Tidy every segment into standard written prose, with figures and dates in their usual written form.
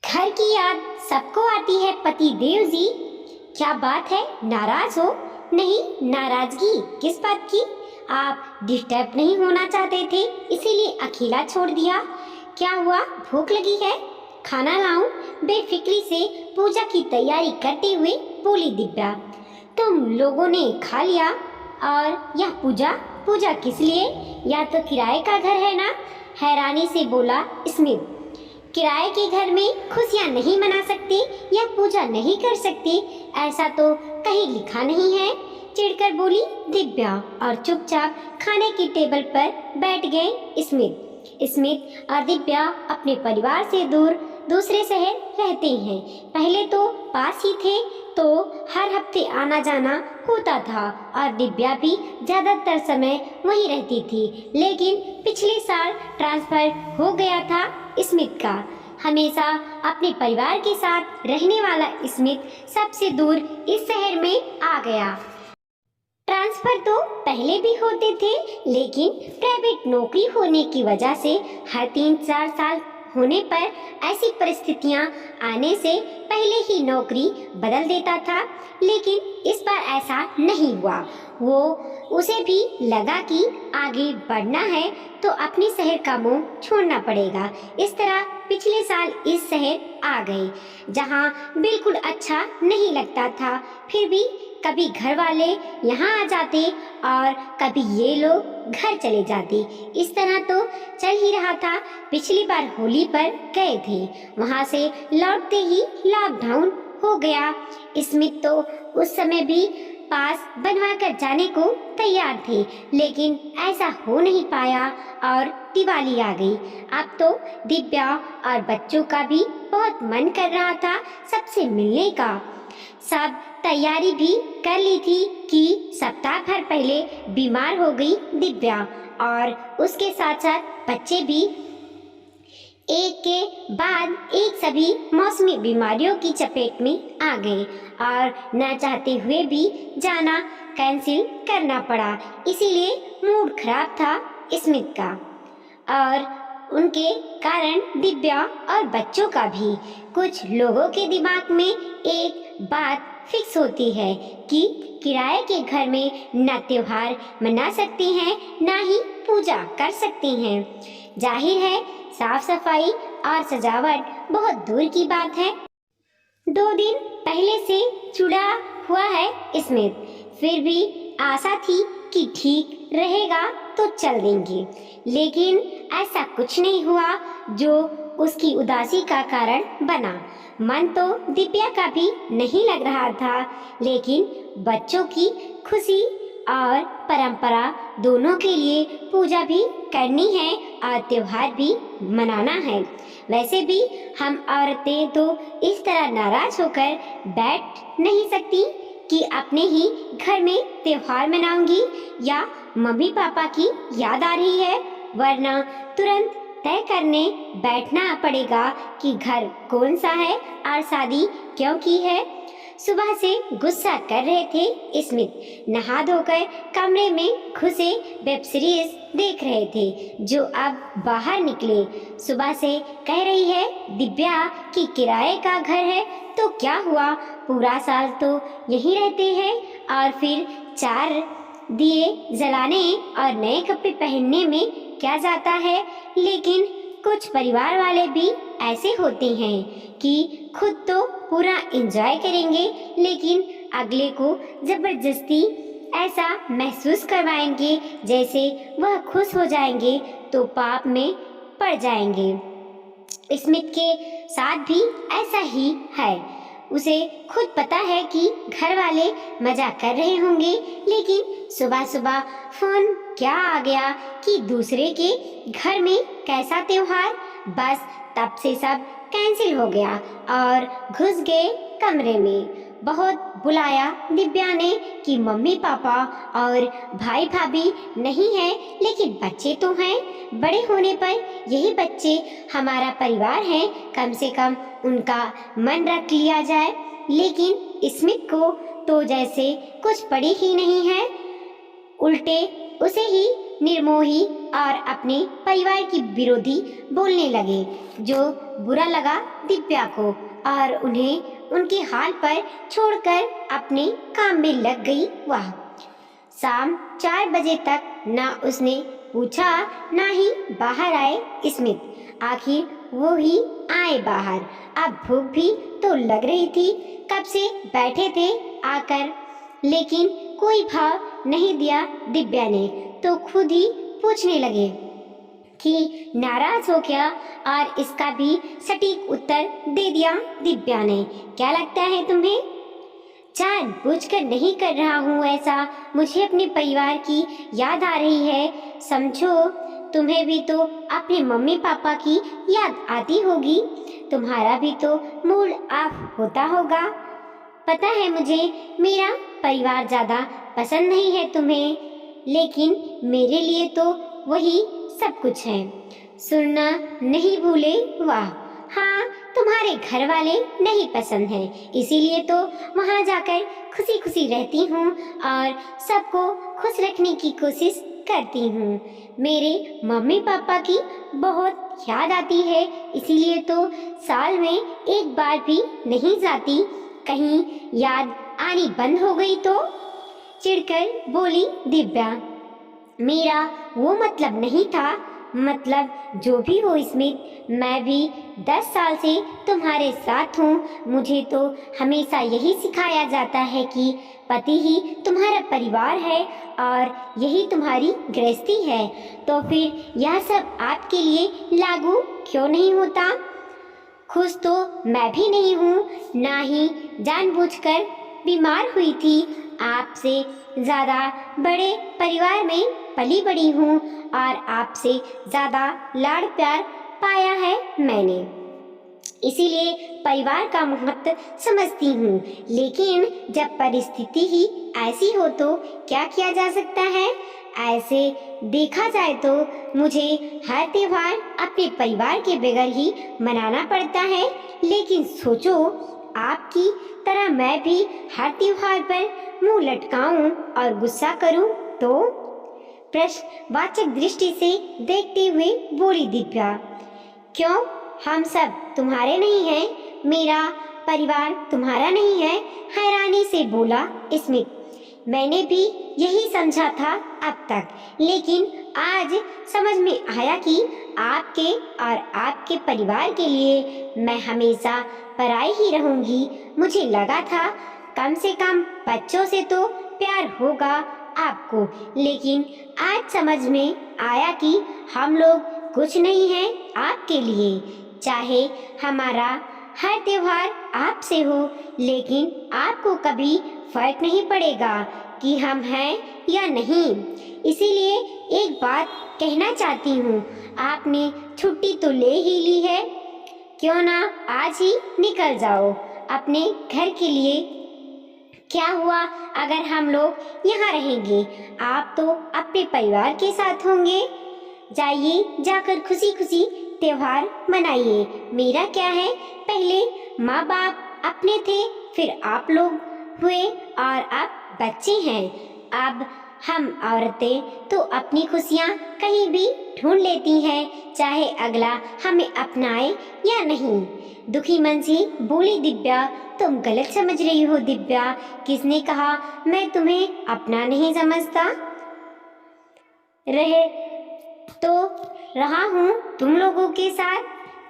घर की याद सबको आती है पति देव जी। क्या बात है, नाराज हो? नहीं, नाराजगी किस बात की? आप डिस्टर्ब नहीं होना चाहते थे, इसीलिए अकेला छोड़ दिया। क्या हुआ, भूख लगी है? खाना लाऊं? बेफिक्री से पूजा की तैयारी करते हुए बोली दिव्या। तुम लोगों ने खा लिया? और यह पूजा पूजा किस लिए? या तो किराए का घर है ना? हैरानी से बोला स्मिथ। किराए के घर में खुशियां नहीं मना सकते या पूजा नहीं कर सकते, ऐसा तो कहीं लिखा नहीं है, चिढ़कर बोली दिव्या और चुपचाप खाने की टेबल पर बैठ गए स्मिथ और दिव्या अपने परिवार से दूर दूसरे शहर रहते हैं। पहले तो पास ही थे तो हर हफ्ते आना जाना होता था और दिव्या भी ज़्यादातर समय वहीं रहती थी, लेकिन पिछले साल ट्रांसफ़र हो गया था स्मिथ का। हमेशा अपने परिवार के साथ रहने वाला स्मिथ सबसे दूर इस शहर में आ गया। ट्रांसफर तो पहले भी होते थे, लेकिन प्राइवेट नौकरी होने की वजह से हर 3-4 साल होने पर ऐसी परिस्थितियां आने से पहले ही नौकरी बदल देता था, लेकिन इस बार ऐसा नहीं हुआ। उसे भी लगा कि आगे बढ़ना है तो अपने शहर का मुंह छोड़ना पड़ेगा। इस तरह पिछले साल इस शहर आ गए, जहां बिल्कुल अच्छा नहीं लगता था। फिर भी कभी घर वाले यहाँ आ जाते और कभी ये लोग घर चले जाते। इस तरह तो चल ही रहा था। पिछली बार होली पर गए थे, वहाँ से लौटते ही लॉकडाउन हो गया। स्मिथ तो उस समय भी पास बनवा कर जाने को तैयार थे, लेकिन ऐसा हो नहीं पाया और दिवाली आ गई। अब तो दिव्या और बच्चों का भी बहुत मन कर रहा था सबसे मिलने का। सब तैयारी भी कर ली थी कि सप्ताह भर पहले बीमार हो गई दिव्या और उसके साथ साथ बच्चे भी एक के बाद एक सभी मौसमी बीमारियों की चपेट में आ गए और न चाहते हुए भी जाना कैंसिल करना पड़ा। इसीलिए मूड खराब था स्मिथ का और उनके कारण दिव्या और बच्चों का भी। कुछ लोगों के दिमाग में एक बात फिक्स होती है कि किराए के घर में न त्योहार मना सकते हैं न ही पूजा कर सकते हैं। जाहिर है साफ सफाई और सजावट बहुत दूर की बात है। 2 दिन पहले से जुड़ा हुआ है स्मिथ, फिर भी आशा थी कि ठीक रहेगा तो चल देंगे, लेकिन ऐसा कुछ नहीं हुआ जो उसकी उदासी का कारण बना। मन तो दिव्या का भी नहीं लग रहा था, लेकिन बच्चों की खुशी और परंपरा दोनों के लिए पूजा भी करनी है और त्योहार भी मनाना है। वैसे भी हम औरतें तो इस तरह नाराज होकर बैठ नहीं सकती कि अपने ही घर में त्योहार मनाऊंगी या मम्मी पापा की याद आ रही है, वरना तुरंत तय करने बैठना पड़ेगा कि घर कौन सा है और शादी क्यों की है। सुबह से गुस्सा कर रहे थे स्मिथ। नहा धोकर कमरे में घुसे वेब सीरीज देख रहे थे जो अब बाहर निकले। सुबह से कह रही है दिव्या कि किराए का घर है तो क्या हुआ, पूरा साल तो यहीं रहते हैं और फिर 4 दिए जलाने और नए कपड़े पहनने में क्या जाता है। लेकिन कुछ परिवार वाले भी ऐसे होते हैं कि खुद तो पूरा एंजॉय करेंगे, लेकिन अगले को जबरदस्ती ऐसा महसूस करवाएंगे जैसे वह खुश हो जाएंगे तो पाप में पड़ जाएंगे। स्मिथ के साथ भी ऐसा ही है। उसे खुद पता है कि घर वाले मजाक कर रहे होंगे, लेकिन सुबह सुबह फोन क्या आ गया कि दूसरे के घर में कैसा त्योहार। बस तब से सब कैंसिल हो गया और घुस गए कमरे में। बहुत बुलाया दिव्या ने कि मम्मी पापा और भाई भाभी नहीं है, लेकिन बच्चे तो हैं। बड़े होने पर यही बच्चे हमारा परिवार है, कम से कम उनका मन रख लिया जाए। लेकिन स्मिथ को तो जैसे कुछ पड़ी ही नहीं है, उल्टे उसे ही निर्मोही और अपने परिवार की विरोधी बोलने लगे, जो बुरा लगा दिव्या को और उन्हें उनके हाल पर छोड़कर अपने काम में लग गई। वह शाम 4 बजे तक ना उसने पूछा ना ही बाहर आए स्मिथ। आखिर वो ही आए बाहर। अब भूख भी तो लग रही थी, कब से बैठे थे आकर, लेकिन कोई भाव नहीं दिया दिव्या ने, तो खुद ही पूछने लगे कि नाराज हो क्या, और इसका भी सटीक उत्तर दे दिया दिव्या ने। क्या लगता है तुम्हें? जानबूझकर नहीं कर रहा हूँ ऐसा, मुझे अपने परिवार की याद आ रही है। समझो, तुम्हें भी तो अपने मम्मी पापा की याद आती होगी, तुम्हारा भी तो मूड ऑफ होता होगा। पता है मुझे मेरा परिवार ज़्यादा पसंद नहीं है तुम्हें, लेकिन मेरे लिए तो वही सब कुछ है। सुनना नहीं भूले। वाह, हाँ, तुम्हारे घर वाले नहीं पसंद हैं, इसीलिए तो वहाँ जाकर खुशी खुशी रहती हूँ और सबको खुश रखने की कोशिश करती हूँ। मेरे मम्मी पापा की बहुत याद आती है, इसीलिए तो साल में एक बार भी नहीं जाती। कहीं याद आनी बंद हो गई तो? चिढ़कर बोली दिव्या। मेरा वो मतलब नहीं था, मतलब जो भी हो स्मिथ, मैं भी 10 साल से तुम्हारे साथ हूँ। मुझे तो हमेशा यही सिखाया जाता है कि पति ही तुम्हारा परिवार है और यही तुम्हारी गृहस्थी है, तो फिर यह सब आपके लिए लागू क्यों नहीं होता? खुश तो मैं भी नहीं हूँ, ना ही जानबूझकर बीमार हुई थी। आपसे ज़्यादा बड़े परिवार में पली बड़ी हूँ और आपसे ज़्यादा लाड़ प्यार पाया है मैंने, इसीलिए परिवार का महत्व समझती हूँ। लेकिन जब परिस्थिति ही ऐसी हो तो क्या किया जा सकता है? ऐसे देखा जाए तो मुझे हर त्योहार अपने परिवार के बगैर ही मनाना पड़ता है, लेकिन सोचो, आपकी तरह मैं भी हर त्योहार पर मुंह लटकाऊं और गुस्सा करूं तो? प्रश्नवाचक दृष्टि से देखते हुए बोली दिव्या। क्यों, हम सब तुम्हारे नहीं हैं? मेरा परिवार तुम्हारा नहीं है? हैरानी से बोला स्मिथ। मैंने भी यही समझा था अब तक, लेकिन आज समझ में आया कि आपके और आपके परिवार के लिए मैं हमेशा पराई ही रहूंगी। मुझे लगा था कम से कम बच्चों से तो प्यार होगा आपको, लेकिन आज समझ में आया कि हम लोग कुछ नहीं हैं आपके लिए। चाहे हमारा हर त्योहार आपसे हो, लेकिन आपको कभी फर्क नहीं पड़ेगा कि हम हैं या नहीं। इसीलिए एक बात कहना चाहती हूँ, आपने छुट्टी तो ले ही ली है, क्यों ना आज ही निकल जाओ अपने घर के लिए। क्या हुआ अगर हम लोग यहाँ रहेंगे? आप तो अपने परिवार के साथ होंगे। जाइए, जाकर खुशी खुशी त्योहार मनाइए। मेरा क्या है, पहले माँ बाप अपने थे, फिर आप लोग हुए और अब बच्चे हैं। अब हम औरतें तो अपनी खुशियाँ कहीं भी ढूंढ लेती हैं, चाहे अगला हमें अपनाए या नहीं। दुखी मन से बोली दिव्या। तुम गलत समझ रही हो दिव्या, किसने कहा मैं तुम्हें अपना नहीं समझता? रहे तो रहा हूँ तुम लोगों के साथ,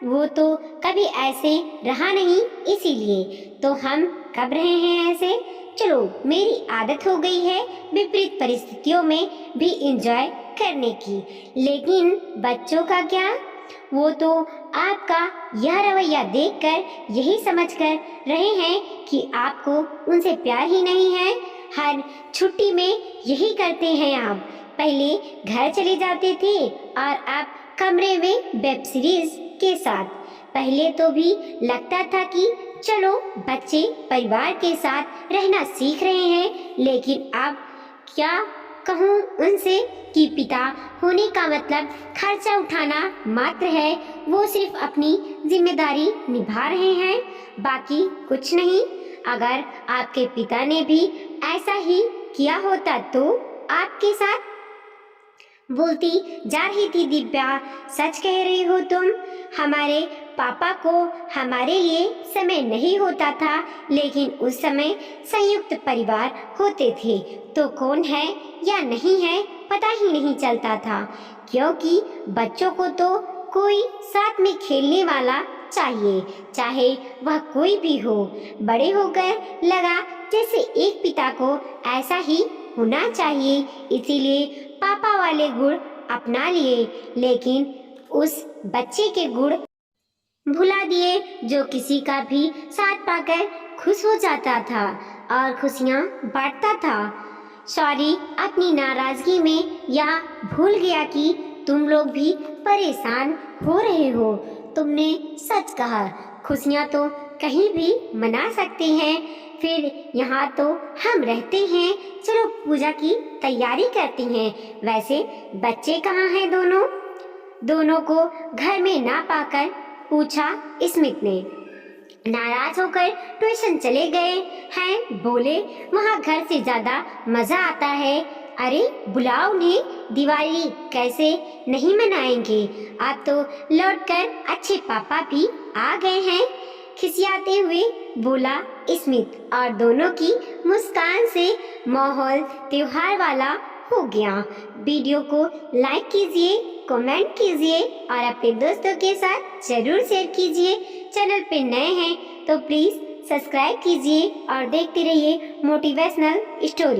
वो तो कभी ऐसे रहा नहीं, इसीलिए तो हम कब रहे हैं ऐसे। चलो, मेरी आदत हो गई है विपरीत परिस्थितियों में भी एंजॉय करने की, लेकिन बच्चों का क्या? वो तो आपका यह रवैया देखकर यही समझकर रहे हैं कि आपको उनसे प्यार ही नहीं है। हर छुट्टी में यही करते हैं आप। पहले घर चले जाते थे और अब कमरे में वेब सीरीज के साथ। पहले तो भी लगता था कि चलो बच्चे परिवार के साथ रहना सीख रहे हैं, लेकिन अब क्या कहूँ उनसे कि पिता होने का मतलब खर्चा उठाना मात्र है। वो सिर्फ अपनी जिम्मेदारी निभा रहे हैं, बाकी कुछ नहीं। अगर आपके पिता ने भी ऐसा ही किया होता तो आपके साथ बोलती जा रही थी दिव्या। सच कह रही हो तुम। हमारे पापा को हमारे लिए समय नहीं होता था, लेकिन उस समय संयुक्त परिवार होते थे तो कौन है या नहीं है पता ही नहीं चलता था, क्योंकि बच्चों को तो कोई साथ में खेलने वाला चाहिए, चाहे वह कोई भी हो। बड़े होकर लगा जैसे एक पिता को ऐसा ही होना चाहिए, इसीलिए पापा वाले गुण अपना लिए, लेकिन उस बच्चे के गुण भुला दिए जो किसी का भी साथ पाकर खुश हो जाता था और खुशियां बांटता था। सॉरी, अपनी नाराजगी में यह भूल गया कि तुम लोग भी परेशान हो रहे हो। तुमने सच कहा, खुशियां तो कहीं भी मना सकते हैं, फिर यहाँ तो हम रहते हैं। चलो पूजा की तैयारी करते हैं। वैसे बच्चे कहाँ हैं दोनों? दोनों को घर में ना पाकर पूछा स्मित ने। नाराज होकर ट्यूशन चले गए हैं, बोले वहाँ घर से ज्यादा मजा आता है। अरे बुलाओ उन्हें, दिवाली कैसे नहीं मनाएंगे। अब तो लौटकर अच्छे पापा भी आ गए हैं, खिसियाते हुए बोला स्मित, और दोनों की मुस्कान से माहौल त्योहार वाला हो गया। वीडियो को लाइक कीजिए, कमेंट कीजिए और अपने दोस्तों के साथ जरूर शेयर कीजिए। चैनल पे नए हैं तो प्लीज सब्सक्राइब कीजिए और देखते रहिए मोटिवेशनल स्टोरी।